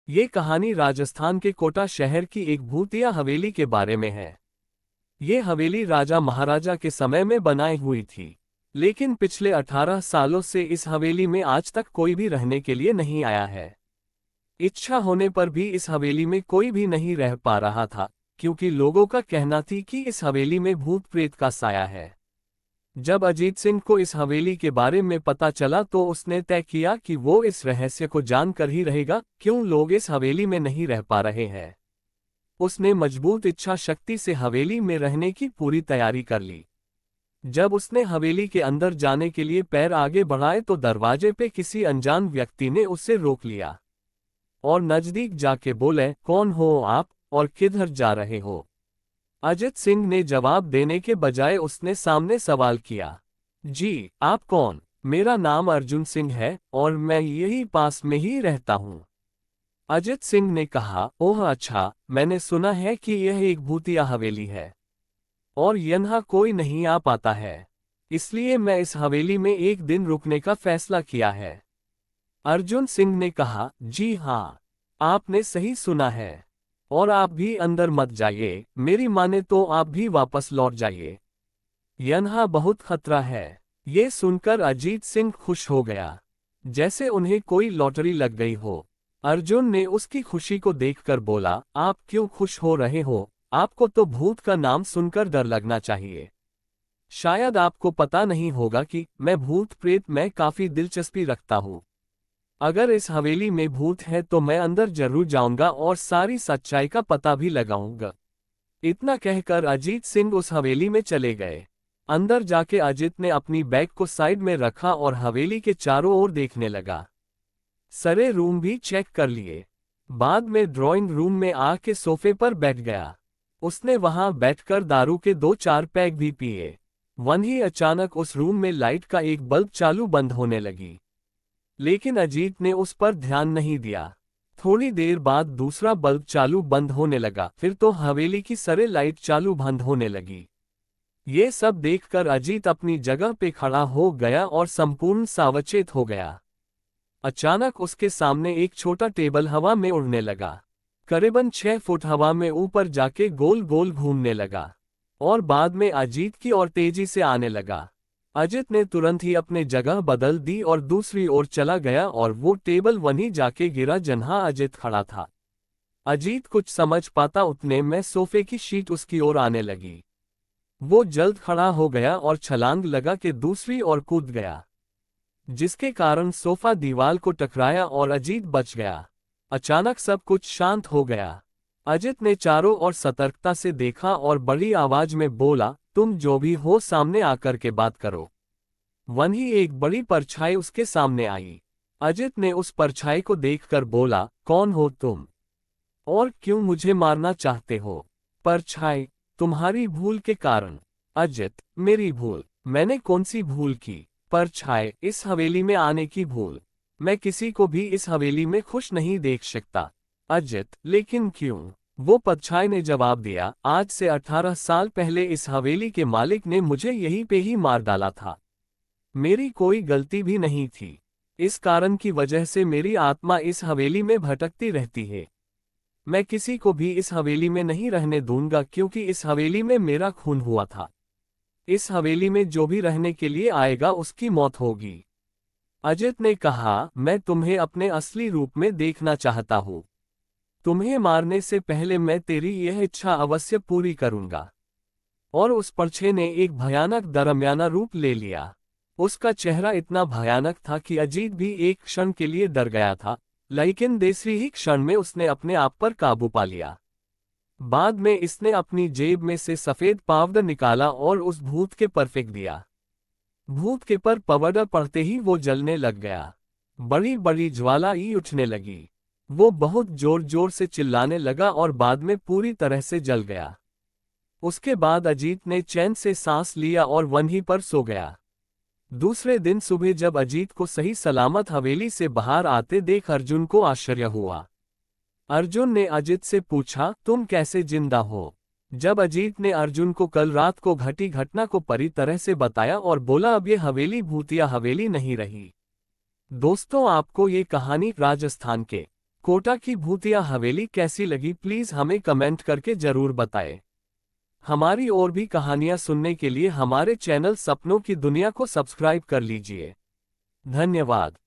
ये कहानी राजस्थान के कोटा शहर की एक भूतिया हवेली के बारे में है। ये हवेली राजा महाराजा के समय में बनाई हुई थी, लेकिन पिछले 18 सालों से इस हवेली में आज तक कोई भी रहने के लिए नहीं आया है। इच्छा होने पर भी इस हवेली में कोई भी नहीं रह पा रहा था, क्योंकि लोगों का कहना थी कि इस हवेली में भूत प्रेत का साया है। जब अजीत सिंह को इस हवेली के बारे में पता चला तो उसने तय किया कि वो इस रहस्य को जानकर ही रहेगा, क्यों लोग इस हवेली में नहीं रह पा रहे हैं। उसने मजबूत इच्छा शक्ति से हवेली में रहने की पूरी तैयारी कर ली। जब उसने हवेली के अंदर जाने के लिए पैर आगे बढ़ाए तो दरवाजे पे किसी अनजान व्यक्ति ने उसे रोक लिया और नजदीक जाके बोले, कौन हो आप और किधर जा रहे हो? अजित सिंह ने जवाब देने के बजाय उसने सामने सवाल किया, जी आप कौन? मेरा नाम अर्जुन सिंह है और मैं यही पास में ही रहता हूँ। अजित सिंह ने कहा, ओह अच्छा, मैंने सुना है कि यह एक भूतिया हवेली है और यहाँ कोई नहीं आ पाता है, इसलिए मैं इस हवेली में एक दिन रुकने का फैसला किया है। अर्जुन सिंह ने कहा, जी हाँ, आपने सही सुना है और आप भी अंदर मत जाइए, मेरी माने तो आप भी वापस लौट जाइए, यहाँ बहुत खतरा है। ये सुनकर अजीत सिंह खुश हो गया, जैसे उन्हें कोई लॉटरी लग गई हो। अर्जुन ने उसकी खुशी को देखकर बोला, आप क्यों खुश हो रहे हो? आपको तो भूत का नाम सुनकर डर लगना चाहिए। शायद आपको पता नहीं होगा कि मैं भूत प्रेत में काफी दिलचस्पी रखता हूँ। अगर इस हवेली में भूत है तो मैं अंदर जरूर जाऊंगा और सारी सच्चाई का पता भी लगाऊंगा। इतना कहकर अजीत सिंह उस हवेली में चले गए। अंदर जाके अजित ने अपनी बैग को साइड में रखा और हवेली के चारों ओर देखने लगा। सारे रूम भी चेक कर लिए। बाद में ड्राइंग रूम में आके सोफे पर बैठ गया। उसने वहां बैठकर दारू के 2-4 पैग भी पिए। वहीं अचानक उस रूम में लाइट का एक बल्ब चालू बंद होने लगी, लेकिन अजीत ने उस पर ध्यान नहीं दिया। थोड़ी देर बाद दूसरा बल्ब चालू बंद होने लगा, फिर तो हवेली की सारे लाइट चालू बंद होने लगी। ये सब देखकर अजीत अपनी जगह पे खड़ा हो गया और संपूर्ण सावचेत हो गया। अचानक उसके सामने एक छोटा टेबल हवा में उड़ने लगा। करीबन 6 फुट हवा में ऊपर जाके गोल गोल घूमने लगा और बाद में अजीत की ओर तेजी से आने लगा। अजित ने तुरंत ही अपने जगह बदल दी और दूसरी ओर चला गया और वो टेबल वहीं जाके गिरा जहां अजित खड़ा था। अजीत कुछ समझ पाता उतने में सोफे की शीट उसकी ओर आने लगी। वो जल्द खड़ा हो गया और छलांग लगा के दूसरी ओर कूद गया, जिसके कारण सोफा दीवार को टकराया और अजीत बच गया। अचानक सब कुछ शांत हो गया। अजित ने चारों ओर सतर्कता से देखा और बड़ी आवाज में बोला, तुम जो भी हो सामने आकर के बात करो। वहीं एक बड़ी परछाई उसके सामने आई। अजित ने उस परछाई को देखकर बोला, कौन हो तुम और क्यों मुझे मारना चाहते हो? परछाई, तुम्हारी भूल के कारण। अजित, मेरी भूल? मैंने कौन सी भूल की? परछाई, इस हवेली में आने की भूल। मैं किसी को भी इस हवेली में खुश नहीं देख सकता। अजित, लेकिन क्यों? वो परछाई ने जवाब दिया, आज से 18 साल पहले इस हवेली के मालिक ने मुझे यहीं पे ही मार डाला था। मेरी कोई गलती भी नहीं थी। इस कारण की वजह से मेरी आत्मा इस हवेली में भटकती रहती है। मैं किसी को भी इस हवेली में नहीं रहने दूंगा, क्योंकि इस हवेली में मेरा खून हुआ था। इस हवेली में जो भी रहने के लिए आएगा उसकी मौत होगी। अजित ने कहा, मैं तुम्हें अपने असली रूप में देखना चाहता हूँ। तुम्हें मारने से पहले मैं तेरी यह इच्छा अवश्य पूरी करूंगा। और उस परछाई ने एक भयानक दरमियाना रूप ले लिया। उसका चेहरा इतना भयानक था कि अजीत भी एक क्षण के लिए डर गया था, लेकिन दूसरी ही क्षण में उसने अपने आप पर काबू पा लिया। बाद में इसने अपनी जेब में से सफेद पाउडर निकाला और उस भूत के पर फेंक दिया। भूत के पर पाउडर पड़ते ही वो जलने लग गया। बड़ी बड़ी ज्वाला ही उठने लगी। वो बहुत जोर जोर से चिल्लाने लगा और बाद में पूरी तरह से जल गया। उसके बाद अजीत ने चैन से सांस लिया और वहीं पर सो गया। दूसरे दिन सुबह जब अजीत को सही सलामत हवेली से बाहर आते देख अर्जुन को आश्चर्य हुआ। अर्जुन ने अजीत से पूछा, तुम कैसे जिंदा हो? जब अजीत ने अर्जुन को कल रात को घटी घटना को पूरी तरह से बताया और बोला, अब ये हवेली भूतिया हवेली नहीं रही। दोस्तों, आपको ये कहानी राजस्थान के कोटा की भूतिया हवेली कैसी लगी प्लीज हमें कमेंट करके जरूर बताएं। हमारी और भी कहानियां सुनने के लिए हमारे चैनल सपनों की दुनिया को सब्सक्राइब कर लीजिए। धन्यवाद।